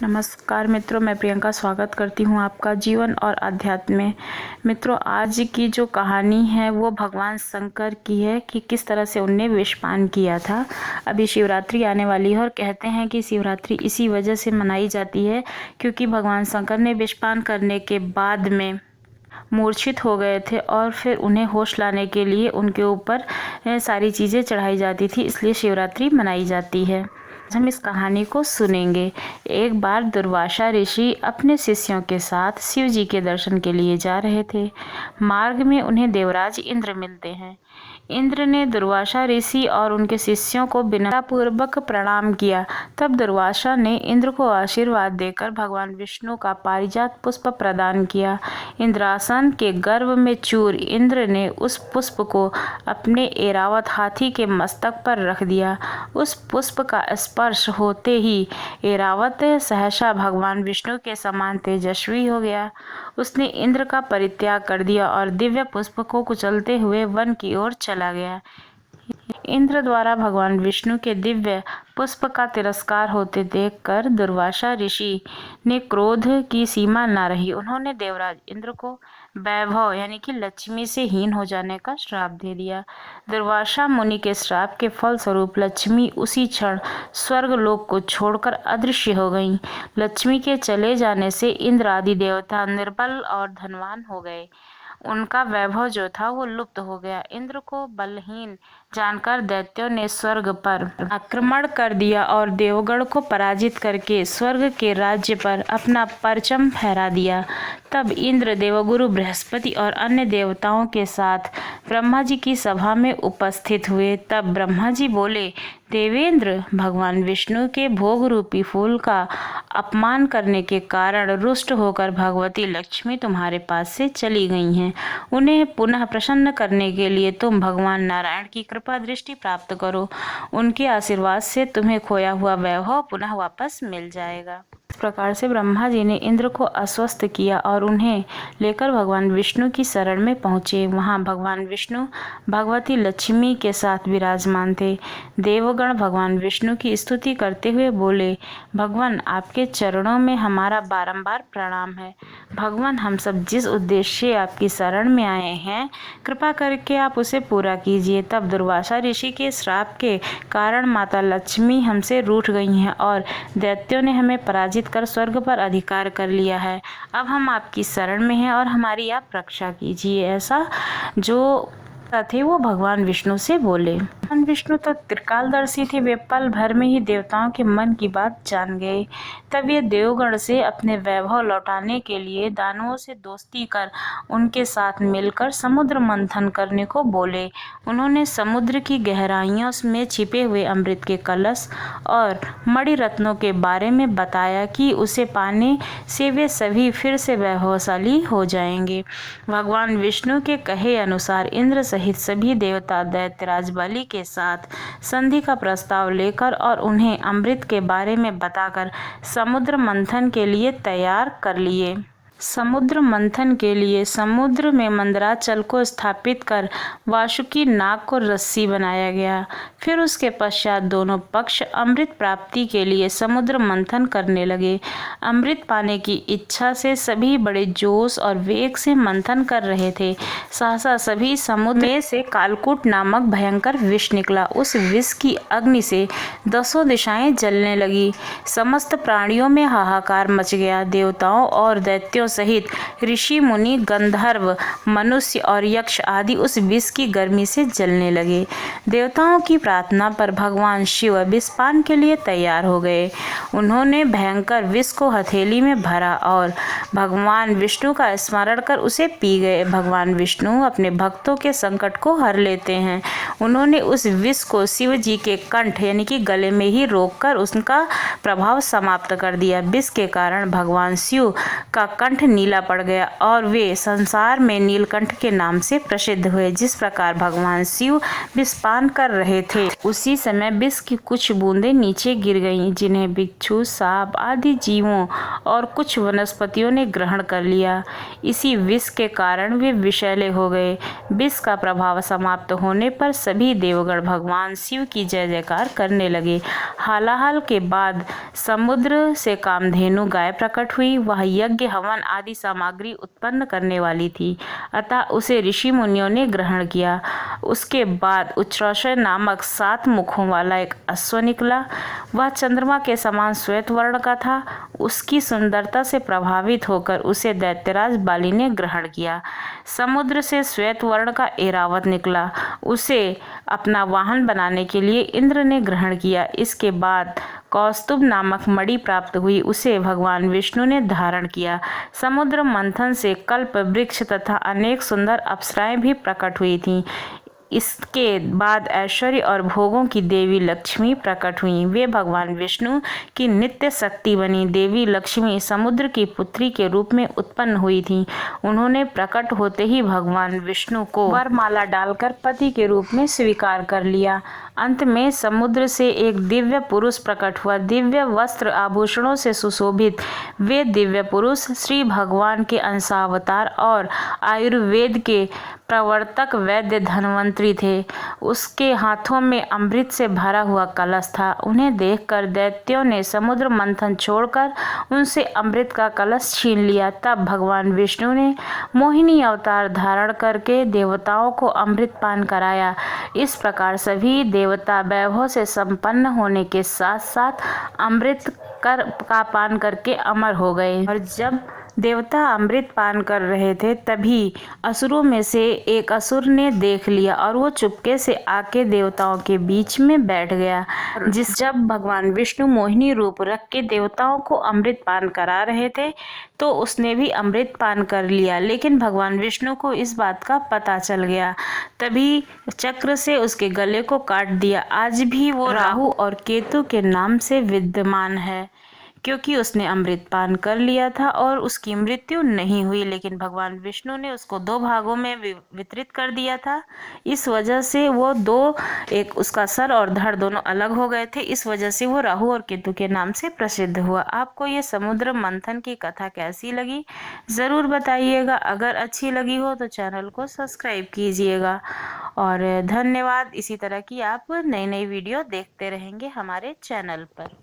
नमस्कार मित्रों, मैं प्रियंका स्वागत करती हूँ आपका जीवन और आध्यात्म में। मित्रों, आज की जो कहानी है वो भगवान शंकर की है कि किस तरह से उनने विषपान किया था। अभी शिवरात्रि आने वाली है और कहते हैं कि शिवरात्रि इसी वजह से मनाई जाती है क्योंकि भगवान शंकर ने विषपान करने के बाद में मूर्छित हो गए थे और फिर उन्हें होश लाने के लिए उनके ऊपर सारी चीज़ें चढ़ाई जाती थी, इसलिए शिवरात्रि मनाई जाती है। हम इस कहानी को सुनेंगे। एक बार दुर्वासा ऋषि अपने शिष्यों के साथ शिव जी के दर्शन के लिए जा रहे थे। मार्ग में उन्हें देवराज इंद्र मिलते हैं। इंद्र ने दुर्वासा ऋषि और उनके शिष्यों को विनम्रतापूर्वक प्रणाम किया। तब दुर्वासा ने इंद्र को आशीर्वाद देकर भगवान विष्णु का पारिजात पुष्प प्रदान किया। इंद्रासन के गर्भ में चूर इंद्र ने उस पुष्प को अपने ऐरावत हाथी के मस्तक पर रख दिया। उस पुष्प का स्पर्श होते ही ऐरावत सहसा भगवान विष्णु के समान तेजस्वी हो गया। उसने इंद्र का परित्याग कर दिया और दिव्य पुष्प को कुचलते हुए वन की ओर चला गया। इंद्र द्वारा भगवान विष्णु के दिव्य पुष्प का तिरस्कार होते देखकर दुर्वासा ऋषि ने क्रोध की सीमा न रही। उन्होंने देवराज इंद्र को वैभव यानी कि लक्ष्मी से हीन हो जाने का श्राप दे दिया। दुर्वासा मुनि के श्राप के फल स्वरूप लक्ष्मी उसी क्षण स्वर्गलोक को छोड़कर अदृश्य हो गईं। लक्ष्मी के चले जाने से इंद्र आदि देवता निर्बल और धनवान हो गए। उनका वैभव जो था वो लुप्त हो गया। इंद्र को बलहीन जानकर दैत्यों ने स्वर्ग पर आक्रमण कर दिया और देवगण को पराजित करके स्वर्ग के राज्य पर अपना परचम फहरा दिया। तब इंद्र देवगुरु बृहस्पति और अन्य देवताओं के साथ ब्रह्मा जी की सभा में उपस्थित हुए। तब ब्रह्मा जी बोले, देवेंद्र, भगवान विष्णु के भोग रूपी फूल का अपमान करने के कारण रुष्ट होकर भगवती लक्ष्मी तुम्हारे पास से चली गई हैं। उन्हें पुनः प्रसन्न करने के लिए तुम भगवान नारायण की कृपा दृष्टि प्राप्त करो। उनके आशीर्वाद से तुम्हें खोया हुआ वैभव पुनः वापस मिल जाएगा। इस प्रकार से ब्रह्मा जी ने इंद्र को आश्वस्त किया और उन्हें लेकर भगवान विष्णु की शरण में पहुँचे। वहाँ भगवान विष्णु भगवती लक्ष्मी के साथ विराजमान थे। देवगण भगवान विष्णु की स्तुति करते हुए बोले, भगवान, आपके चरणों में हमारा बारंबार प्रणाम है। भगवान, हम सब जिस उद्देश्य से आपकी शरण में आए हैं, कृपा करके आप उसे पूरा कीजिए। तब दुर्वासा ऋषि के श्राप के कारण माता लक्ष्मी हमसे रूठ गई हैं और दैत्यों ने हमें पराजित कर स्वर्ग पर अधिकार कर लिया है। अब हम आपकी शरण में हैं और हमारी आप रक्षा कीजिए। ऐसा जो थे वो भगवान विष्णु से बोले। भगवान विष्णु तो त्रिकालदर्शी थे। वे पल भर में ही देवताओं के मन की बात जान गए। तब ये देवगण से अपने वैभव लौटाने के लिए दानवों से दोस्ती कर उनके साथ मिलकर समुद्र मंथन करने को बोले। उन्होंने समुद्र की गहराइयों में छिपे हुए अमृत के कलश और मणि रत्नों के बारे में बताया कि उसे पाने से वे सभी फिर से वैभवशाली हो जाएंगे। भगवान विष्णु के कहे अनुसार इंद्र सहित सभी देवता दैत्यराज बलि के साथ संधि का प्रस्ताव लेकर और उन्हें अमृत के बारे में बताकर समुद्र मंथन के लिए तैयार कर लिए। समुद्र मंथन के लिए समुद्र में मंदराचल को स्थापित कर वासुकी नाग को रस्सी बनाया गया। फिर उसके पश्चात दोनों पक्ष अमृत प्राप्ति के लिए समुद्र मंथन करने लगे। अमृत पाने की इच्छा से सभी बड़े जोश और वेग से मंथन कर रहे थे। सहसा सभी समुद्र में से कालकूट नामक भयंकर विष निकला। उस विष की अग्नि से 10 दिशाएं जलने लगी। समस्त प्राणियों में हाहाकार मच गया। देवताओं और दैत्यों सहित ऋषि मुनि गंधर्व मनुष्य और यक्ष आदि उस विष की गर्मी से जलने लगे। देवताओं की प्रार्थना पर भगवान शिव विषपान के लिए तैयार हो गए। उन्होंने भयंकर विष को हथेली में भरा और भगवान विष्णु का स्मरण कर उसे पी गए। भगवान विष्णु अपने भक्तों के संकट को हर लेते हैं। उन्होंने उस विष को शिव जी के कंठ यानी कि गले में ही रोककर उसका प्रभाव समाप्त कर दिया। विष के कारण भगवान शिव का कंठ नीला पड़ गया और वे संसार में नीलकंठ के नाम से प्रसिद्ध हुए। जिस प्रकार भगवान शिव विषपान कर रहे थे, उसी समय विष की कुछ बूंदें नीचे गिर गईं, जिन्हें बिच्छू, सांप आदि जीवों और कुछ वनस्पतियों ने ने ग्रहण कर लिया। इसी विष के कारण वे विषैले हो गए। विष का प्रभाव समाप्त होने पर सभी देवगण भगवान शिव की जय जयकार करने लगे। हालाहल के बाद समुद्र से कामधेनु गाय प्रकट हुई। वह यज्ञ हवन आदि सामग्री उत्पन्न करने वाली थी, अतः उसे ऋषि मुनियों ने ग्रहण किया। उसके बाद उच्चैश्रव नामक 7 मुखों वाला एक अश्व निकला। वह चंद्रमा के समान श्वेत वर्ण का था। उसकी सुंदरता से प्रभावित होकर उसे दैत्यराज बाली ने ग्रहण किया। समुद्र से श्वेत वर्ण का ऐरावत निकला। उसे अपना वाहन बनाने के लिए इंद्र ने ग्रहण किया। इसके बाद कौस्तुभ नामक मणि प्राप्त हुई। उसे भगवान विष्णु ने धारण किया। समुद्र मंथन से कल्प वृक्ष तथा अनेक सुंदर अप्सराएं भी प्रकट हुई थीं। इसके बाद ऐश्वर्य और भोगों की देवी लक्ष्मी प्रकट हुई। वे भगवान विष्णु की नित्य शक्ति बनी। देवी लक्ष्मी समुद्र की पुत्री के रूप में उत्पन्न हुई थी। उन्होंने प्रकट होते ही भगवान विष्णु को वरमाला डालकर पति के रूप में स्वीकार कर लिया। अंत में समुद्र से एक दिव्य पुरुष प्रकट हुआ। दिव्य वस्त्र आभूषणों से सुशोभित वे दिव्य पुरुष श्री भगवान के अंशावतार और आयुर्वेद के प्रवर्तक वैद्य धन्वंतरी थे। उसके हाथों में अमृत से भरा हुआ कलश था। उन्हें देखकर दैत्यों ने समुद्र मंथन छोड़कर उनसे अमृत का कलश छीन लिया। तब भगवान विष्णु ने मोहिनी अवतार धारण करके देवताओं को अमृत पान कराया। इस प्रकार सभी देवता वैभव से संपन्न होने के साथ साथ अमृत का पान करके अमर हो गए। और जब देवता अमृत पान कर रहे थे तभी असुरों में से एक असुर ने देख लिया और वो चुपके से आके देवताओं के बीच में बैठ गया। जब भगवान विष्णु मोहिनी रूप रख के देवताओं को अमृत पान करा रहे थे तो उसने भी अमृत पान कर लिया, लेकिन भगवान विष्णु को इस बात का पता चल गया। तभी चक्र से उसके गले को काट दिया। आज भी वो राहु और केतु के नाम से विद्यमान है, क्योंकि उसने अमृत पान कर लिया था और उसकी मृत्यु नहीं हुई, लेकिन भगवान विष्णु ने उसको 2 भागों में वितरित कर दिया था। इस वजह से वो एक उसका सर और धड़ दोनों अलग हो गए थे। इस वजह से वो राहु और केतु के नाम से प्रसिद्ध हुआ। आपको ये समुद्र मंथन की कथा कैसी लगी ज़रूर बताइएगा। अगर अच्छी लगी हो तो चैनल को सब्सक्राइब कीजिएगा और धन्यवाद। इसी तरह की आप नई नई वीडियो देखते रहेंगे हमारे चैनल पर।